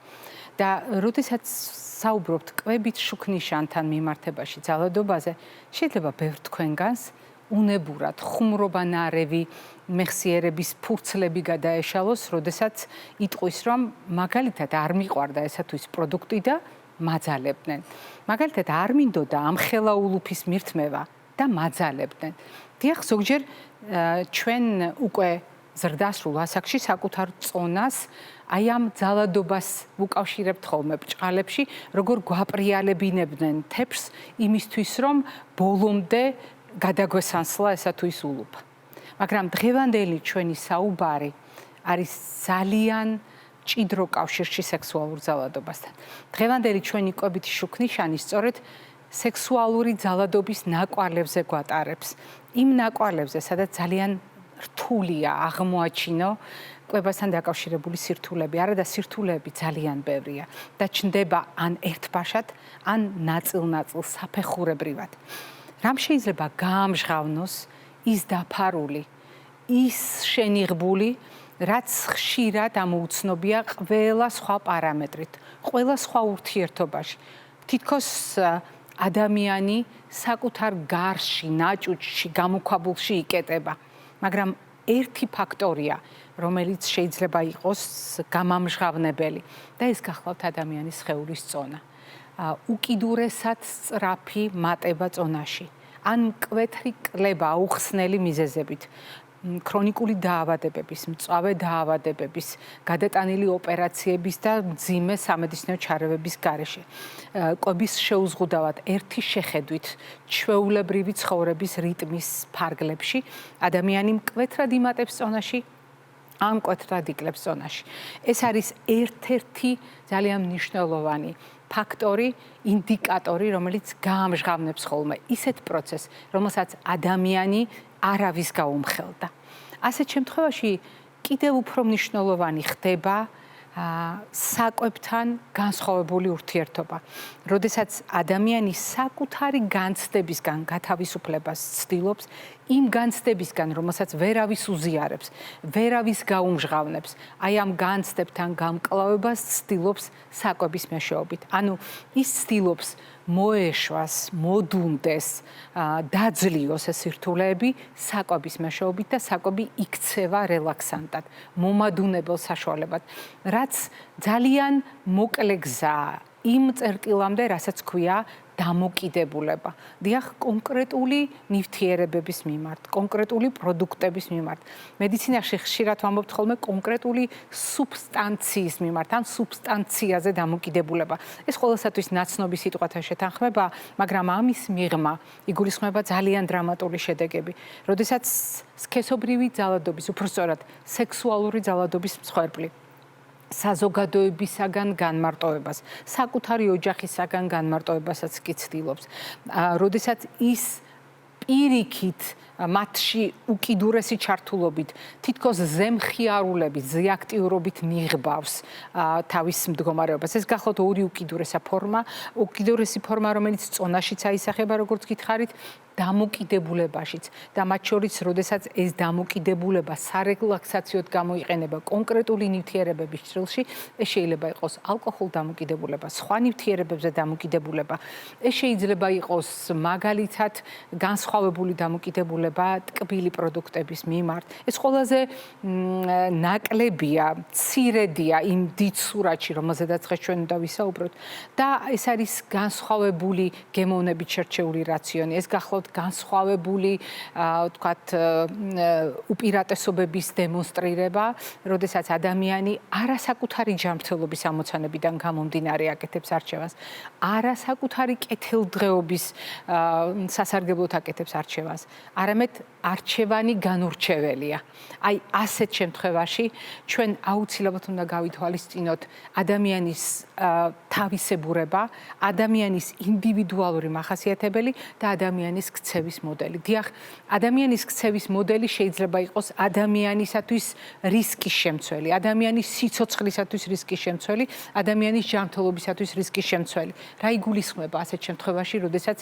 და როდესაც საუბრობთ კვებით შუქნიშანთან მიმართებაში ძალადობაზე, შეიძლება ბევრ თქვენგანს უნებურად ხუმრობანარევი მეხსიერების ფურცლები გადაეშალოს, როდესაც იტყვის, რომ მაგალითად არ მიყვარდა ესათვის პროდუქტი და მაძალებდნენ. მაგალითად არ მინდოდა ამ ხელაულუფის მირთმევა და მაძალებდნენ. დიახ, ზოგჯერ ჩვენ უკვე ზრდასრულ ასაკში საკუთარ წონას აი ამ ძალადობას უკავშირებთ ხოლმე ბრჭყალებში, როგორ გვაპრიალებინებდნენ თეფს იმისთვის, რომ ბოლომდე გადაგვესანსლა ესა თუ ის ულუფა. მაგრამ დღევანდელი ჩვენი საუბარი არის ძალიან ჭიდრო კავშირში სექსუალურ ძალადობასთან. დღევანდელი ჩვენი კვებითი შუქნიშანი სწორედ სექსუალური ძალადობის ნაკვალებზე გვატარებს. იმ ნაკვალებზე, სადაც ძალიან რთულია აღმოაჩინო კვებასთან დაკავშირებული სირთულები, არა და სირთულეები ძალიან ბევრია და ჩნდება ან ერთბაშად, ან ნაწილ-ნაწილ საფეხურებრივად. რამ შეიძლება გაამჟღავნოს ის დაფარული, ის შენიღბული, რაც ხშირად ამოუცნობია ყველა სხვა პარამეტრით, ყველა სხვა ურთიერთობაში. თითქოს ადამიანი საკუთარ გარსში, ნაჭუჭში, გამოქვაბულში იკეტება. მაგრამ ერთი ფაქტორია, რომელიც შეიძლება იყოს გამამჟღავნებელი და ეს გახლავთ ადამიანის სხეულის წონა. უკიდურესად სწრაფი მატება წონაში, ან მკვეთრი კლება აუხსნელი მიზეზებით, ქრონიკული დაავადებების, მწვავე დაავადებების, გადატანილი ოპერაციების და მძიმე სამედიცინო ჩარევების გარეშე. კვების შეუზღუდავად ერთი შეხედვით ჩვეულებრივი ცხოვრების რიტმის ფარგლებში ადამიანი მკვეთრად იმატებს წონაში, ან მკვეთრად იკლებს წონაში. ეს არის ერთ-ერთი ძალიან მნიშვნელოვანი ფაქტორი, ინდიკატორი, რომელიც გაამჟღავნებს ხოლმე ისეთ პროცესს, რომელსაც ადამიანი არავის გაუმხელდა. ასეთ შემთხვევაში კიდევ უფრო მნიშვნელოვანი ხდება საკვებთან განსხვავებული ურთიერთობა. როდესაც ადამიანი საკუთარი განცდებისგან გათავისუფლებას ცდილობს, იმ განცდებისგან, რომელსაც ვერავის უზიარებს, ვერავის გაუმჟღავნებს, აი ამ განცდებთან გამკლავებას ცდილობს საკვების მეშვეობით. ანუ ის ცდილობს მოეშვას, მოდუნდეს, დაძლიოს ეს სირთულეები საკვების მეშვეობით და საკვები იქცევა რელაქსანტად, მომადუნებელ საშუალებად, რაც ძალიან მოკლე გზაა იმ წერტილამდე, რასაც ქვია დამოკიდებულება. დიახ, კონკრეტული ნივთიერებების მიმართ, კონკრეტული პროდუქტების მიმართ. მედიცინაში ხშირად ვამბობთ ხოლმე კონკრეტული სუბსტანციის მიმართ, ან სუბსტანციაზე დამოკიდებულება. ეს ყველასათვის ნაცნობი სიტყვათა შეთანხმება, მაგრამ ამის მიღმა იგულისხმება ძალიან დრამატული შედეგები. როდესაც სქესობრივი ძალადობის, უფრო სწორად, სექსუალური ძალადობის მსხვერპლი საზოგადოებისაგან განმარტოებას, საკუთარი ოჯახისაგან განმარტოებასაც კი ცდილობს. როდესაც ის პირიქით მათში უკიდურესი ჩართულობით, თითქოს ზემხიარულებით, ზეაქტიურობით მიღბავს თავის მდგომარეობას. ეს გახლავთ ორი უკიდურესი ფორმა, რომელიც წონაშიც აისახება, როგორც გითხარით, დამოკიდებულებაშიც და მათ შორის, როდესაც ეს დამოკიდებულება სარელაქსაციოდ გამოიყენება კონკრეტული ნივთიერებების ჭრილში, ეს შეიძლება იყოს ალკოჰოლ დამოკიდებულება, სხვა ნივთიერებებზე დამოკიდებულება. ეს შეიძლება იყოს მაგალითად განსხვავებული დამოკიდებულება ტკბილი პროდუქტების მიმართ. ეს ყველაზე ნაკლებია, მცირედია იმ დიდ სურათში, რომელზედაც დღეს ჩვენ უნდა ვისაუბროთ და ეს არის განსხვავებული გემოვნებით შერჩეული რაციონი. ეს გახლავთ განსხვავებული, ვთქვათ, უპირატესობების დემონსტრირება, როდესაც ადამიანი არასაკუთარი ჯანმრთელობის ამოცანებიდან გამომდინარე აკეთებს არჩევანს, არასაკუთარი კეთილდღეობის სასარგებლოდ აკეთებს არჩევანს, არამედ არჩევანი განურჩეველია. აი, ასეთ შემთხვევაში ჩვენ აუცილებლად უნდა გავითვალისწინოთ ადამიანის თავისებურება, ადამიანის ინდივიდუალური მახასიათებელი და ადამიანის ქცევის მოდელი. დიახ, ადამიანის ქცევის მოდელი შეიძლება იყოს ადამიანისათვის რისკის შემცველი, ადამიანის სიცოცხლისათვის რისკის შემცველი, ადამიანის ჯანმრთელობისათვის რისკის შემცველი. რა იგულისხმება ასეთ შემთხვევაში, როდესაც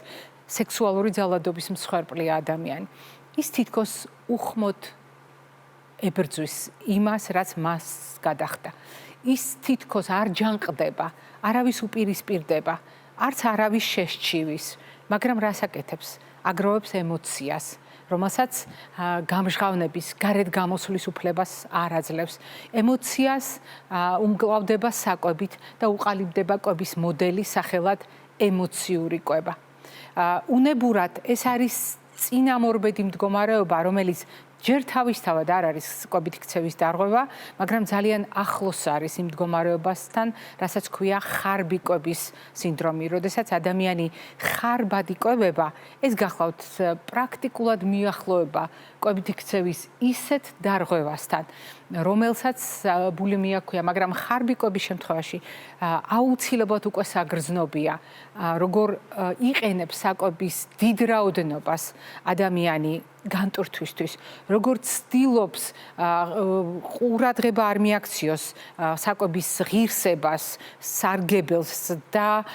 სექსუალური ძალადობის მსხვერპლია ადამიანი? ის თითქოს უხმოდ ებრძვის იმას, რაც მას გადახდა. ის თითქოს არ ჯანყდება, არავის უპირისპირდება, არც არავის შესჩივის, მაგრამ რას აკეთებს? აგროვებს ემოციას, რომელსაც გამჟღავნების, გარეთ გამოსვლის უფლებას არ აძლევს. ემოციას უმკლავდება საკვებით და უყალიბდება კვების მოდელი სახელად ემოციური კვება. უნებურად ეს არის წინამორბედი მდგომარეობა, რომელიც ჯერ თავისთავად არ არის კვებით ქცევის დარღვევა, მაგრამ ძალიან ახლოს არის იმ მდგომარეობასთან, რასაც ქვია ხარბი კვების სინდრომი. როდესაც ადამიანი ხარბად იკვებება, ეს გახლავთ პრაქტიკულად მიახლოება კვებით ქცევის ისეთ დარღვევასთან, რომელსაც ბულიმია ქვია, მაგრამ ხარბი კვების შემთხვევაში აუცილებლად უკვე საგრძნობია, როგორ იყენებს საკვების დიდ რაოდენობას ადამიანი განტვირთვისთვის, როგორც ცდილობს ყურადღება არ მიაქციოს საკვების ღირსებას, სარგებელს და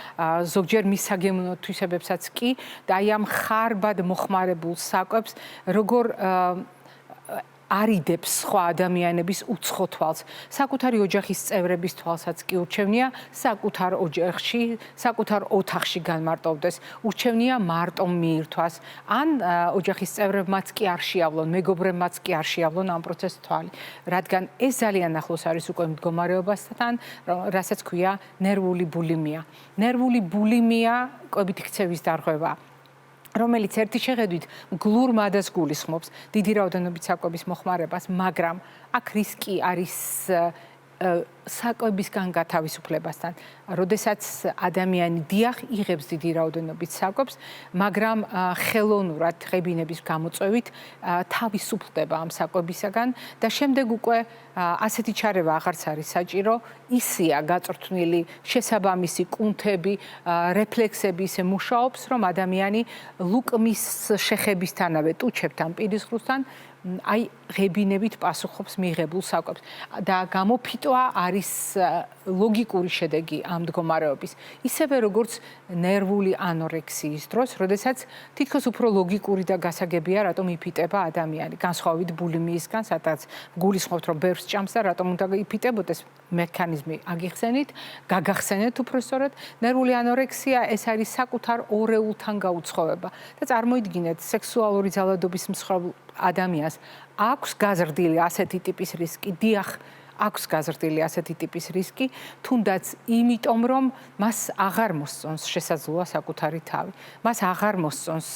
ზოგჯერ მის საგემოვნო თვისებებსაც კი და აი ამ ხარბად მოხმარებულ საკვებს როგორ არიდებს სხვა ადამიანების უცხო თვალს. საკუთარი ოჯახის წევრების თვალსაც კი ურჩევნია საკუთარ ოჯახში, საკუთარ ოთახში განმარტოვდეს. ურჩევნია მარტო მიირთვას, ან ოჯახის წევრებმაც კი არ შეავლონ, მეგობრებმაც კი არ შეავლონ ამ პროცესს თვალი. რადგან ეს ძალიან ახლოს არის უკვე მდგომარეობასთან, რასაც ქვია ნერვული ბულიმია. ნერვული ბულიმია კვებით ქცევის დარღვევა, რომელიც ერთი შეხედვით გლურ მადას გულისხმობს დიდი რაოდენობით საკვების მოხმარებას, მაგრამ აქ რისკი არის საკვებისგან გათავისუფლებასთან. როდესაც ადამიანი დიახ იღებს დიდი რაოდენობით საკვებს, მაგრამ ხელოვნურად ღებინების გამოწვევით თავისუფლდება ამ საკვებისაგან და შემდეგ უკვე ასეთი ჩარევა აღარც არის საჭირო, ისეა გაწვრთნილი შესაბამისი კუნთები, რეფლექსები ისე მუშაობს, რომ ადამიანი ლუკმის შეხებისთანავე ტუჩებთან, პირისყრუსთან აი ღებინებით პასუხობს მიღებულ საკვებს და გამოფიტვა არის ლოგიკური შედეგი ამ მდგომარეობის. ისევე როგორც ნერვული ანორექსიის დროს, როდესაც თითქოს უფრო ლოგიკური და გასაგებია, რატომ იფიტება ადამიანი, განსხვავებით ბულიმიისგან, სადაც გულისხმობთ, რომ ბევრს ჭამს და რატომ უნდა იფიტებოდეს, მექანიზმი აგიხსენით, გაგახსენეთ უფრო სწორად. ნერვული ანორექსია ეს არის საკუთარ ორეულთან გაუცხოვება და წარმოიდგინეთ, სექსუალური ძალადობის მსხვერპლ ადამიანს აქვს გაზრდილი ასეთი ტიპის რისკი, დიახ, აქვს გაზრდილი ასეთი ტიპის რისკი, თუნდაც იმიტომ, რომ მას აღარ მოსწონს შესაძლოა საკუთარი თავი. მას აღარ მოსწონს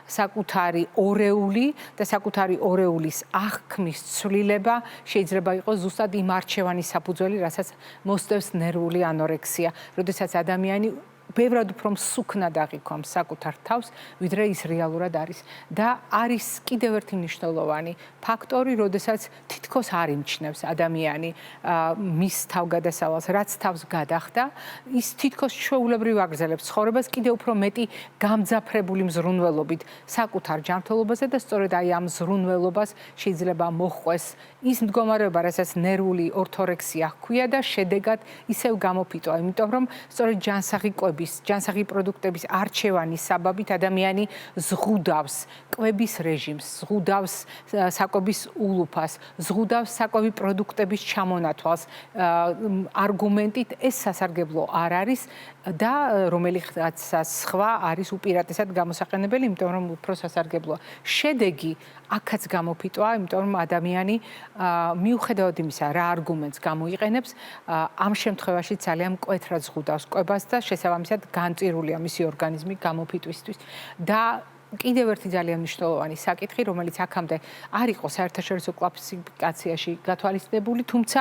საკუთარი ორეული და საკუთარი ორეულის აღქმის ცვლილება შეიძლება იყოს ზუსტად იმ არჩევანის საფუძველი, რასაც მოსდევს ნერვული ანორექსია, როდესაც ადამიანი ბევრად უფრო მსუქნად აღიქვამს საკუთარ თავს, ვიდრე ის რეალურად არის. და არის კიდევ ერთი მნიშვნელოვანი ფაქტორი, როდესაც თითქოს არ იმჩნევს ადამიანი მის თავგადასავალს, რაც თავს გადახდა, ის თითქოს ჩვეულებრივ აგრძელებს ცხოვრებას კიდევ უფრო მეტი გამძაფრებული მზრუნველობით საკუთარ ჯანმრთელობაზე და სწორედ აი ამ მზრუნველობას შეიძლება მოჰყვეს ის მდგომარეობა, რასაც ნერვული ორთორექსია ჰქვია და შედეგად ისევ გამოფიტვა, იმიტომ რომ სწორედ ჯანსაღი პროდუქტების არჩევანის საბაბით ადამიანი ზღუდავს კვების რეჟიმს, ზღუდავს საკვების ულუფას, ზღუდავს საკვები პროდუქტების ჩამონათვალს. არგუმენტით ეს სასარგებლო არ არის და რომელიღაც სხვა არის უპირატესად გამოსაყენებელი, იმიტომ რომ უფრო სასარგებლოა. შედეგი აქაც გამოფიტვა, იმიტომ რომ ადამიანი მიუხედავად იმისა, რა არგუმენტს გამოიყენებს, ამ შემთხვევაში ძალიან მკვეთრად ზღუდავს კვებას და შესაბამისად განწირულია მისი ორგანიზმი გამოფიტვისთვის. და კიდევ ერთი ძალიან მნიშვნელოვანი საკითხი, რომელიც აქამდე არ იყო საერთაშორისო კლასიფიკაციაში გათვალისწინებული, თუმცა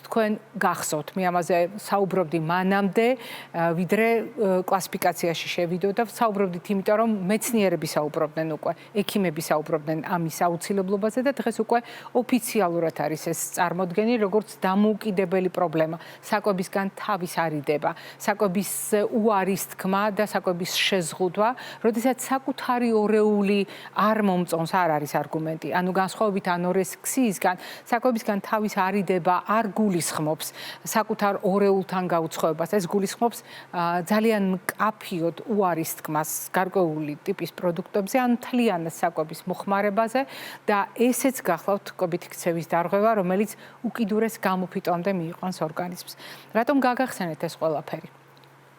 თქვენ გახსოვთ, მე ამაზე საუბრობდი მანამდე, ვიდრე კლასიფიკაციაში შევიდო და საუბრობდით, იმიტომ რომ მეცნიერები საუბრობდნენ უკვე, ექიმები საუბრობდნენ ამის აუცილებლობაზე და დღეს უკვე ოფიციალურად არის ეს წარმოდგენილი, როგორც დამოუკიდებელი პრობლემა. საკვებისგან თავის არიდება, საკვების უარის თქმა და საკვების შეზღუდვა, როდესაც საკუთარი ორეული არ მომწონს, არ არის არგუმენტი. ანუ განსხვავებით ანორექსიისგან, საკვებისგან თავის არიდება არ გულისხმობს საკუთარ ორეულთან გაუცხოებას. ეს გულისხმობს ძალიან მკაფიოდ უარის თქმას გარკვეული ტიპის პროდუქტებზე, ან მთლიანად საკვების მოხმარებაზე და ესეც გახლავთ კვებითი ქცევის დარღვევა, რომელიც უკიდურეს გამოფიტვამდე მიიყვანს ორგანიზმს. რატომ გაგახსენეთ ეს ყველაფერი?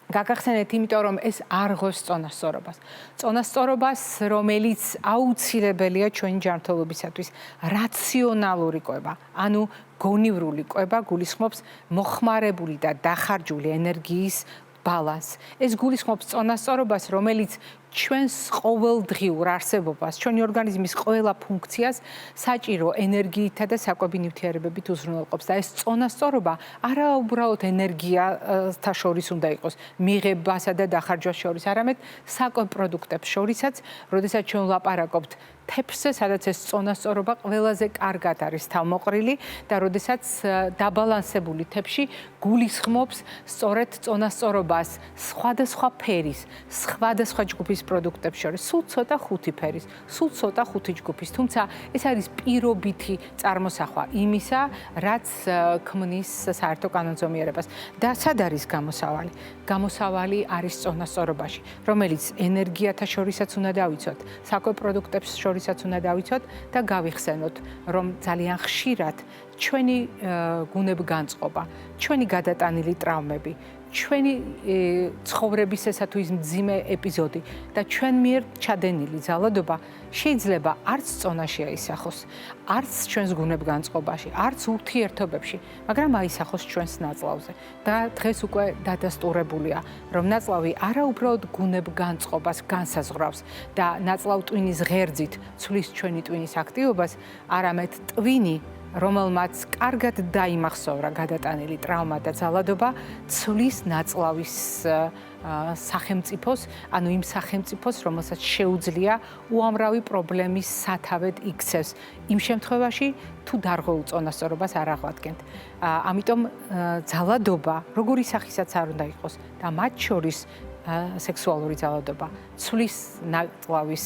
გაგახსენეთ, იმიტომ რომ ეს არ ღვევს წონასწორობას. წონასწორობას, რომელიც აუცილებელია ჩვენი ჯანმრთელობისათვის. რაციონალური კვება, ანუ გონივრული კვება გულისხმობს მოხმარებული და დახარჯული ენერგიის ბალანსს. ეს გულისხმობს წონასწორობას, რომელიც ჩვენს ყოველდღიურ არსებობას, ჩვენი ორგანიზმის ყველა ფუნქციას საჭირო ენერგიითა და საკვები ნივთიერებებით უზრუნველყოფს. და ეს წონასწორობა არა უბრალოდ ენერგიათა შორის უნდა იყოს, მიღებასა და დახარჯვას შორის, არამედ საკვებ პროდუქტებს შორისაც, როდესაც ჩვენ ვლაპარაკობთ თეფსზე, სადაც ეს წონასწორობა ყველაზე კარგად არის თავმოყრილი და როდესაც დაბალანსებული თეფში გულისხმობს სწორედ წონასწორობას სხვადასხვა ფერის, სხვადასხვა ჯგუფის პროდუქტებს შორის, სულ ცოტა ხუთი ფერის, სულ ცოტა ხუთი ჯგუფის, თუმცა ეს არის პირობითი წარმოსახვა იმისა, რაც ქმნის საერთო კანონზომიერებას. და სად არის გამოსავალი? გამოსავალი არის წონასწორობაში, რომელიც ენერგიათა შორისაც უნდა დავიცვათ, საკვებ პროდუქტებს შორისაც უნდა დავიცვათ და გავიხსენოთ, რომ ძალიან ხშირად ჩვენი გუნებგანწყობა, ჩვენი გადატანილი ტრავმები, ჩვენი ცხოვრების ესა თუ ის მძიმე ეპიზოდი და ჩვენ მიერ ჩადენილი ძალადობა შეიძლება არც წონაში აისახოს, არც ჩვენს გუნებგანწყობაში, არც ურთიერთობებში, მაგრამ აისახოს ჩვენს ნაწლავზე. და დღეს უკვე დადასტურებულია, რომ ნაწლავი არა უბრალოდ გუნებგანწყობას განსაზღვრავს და ნაწლავ ტვინის ღერძით ცვლის ჩვენი ტვინის აქტივობას, არამედ ტვინი, რომელმაც კარგად დაიმახსოვრა გადატანილი ტრავმა და ძალადობა, ცვლის ნაწლავის სახელმწიფოს, ანუ იმ სახელმწიფოს, რომელსაც შეუძლია უამრავი პრობლემის სათავედ იქცევს. იმ შემთხვევაში, თუ დარღვეულ წონასწორობას არ აღვადგენთ. ამიტომ ძალადობა, როგორი სახისაც არ უნდა იყოს და მათ შორის სექსუალური ძალადობა, ცვლის ნაწლავის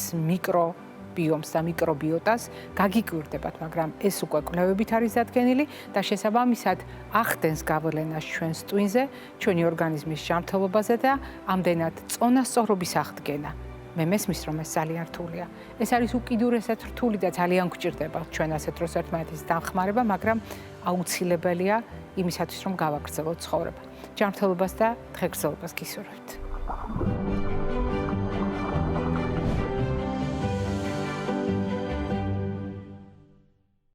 ბიომს და მიკრობიოტას გაგიკვირდებათ, მაგრამ ეს უკვე კვლევებით არის დადგენილი და შესაბამისად ახდენს გავლენას ჩვენს ტვინზე, ჩვენი ორგანიზმის ჯანმრთელობაზე და ამდენად წონასწორობის აღდგენა. მე მესმის, რომ ეს ძალიან რთულია. ეს არის უკიდურესად რთული და ძალიან გვჭირდება ჩვენ ასეთ დროს ერთმანეთის დამხმარება, მაგრამ აუცილებელია იმისათვის, რომ გავაგრძელოთ ცხოვრება. ჯანმრთელობას და დღეგრძელობას გისურვებთ.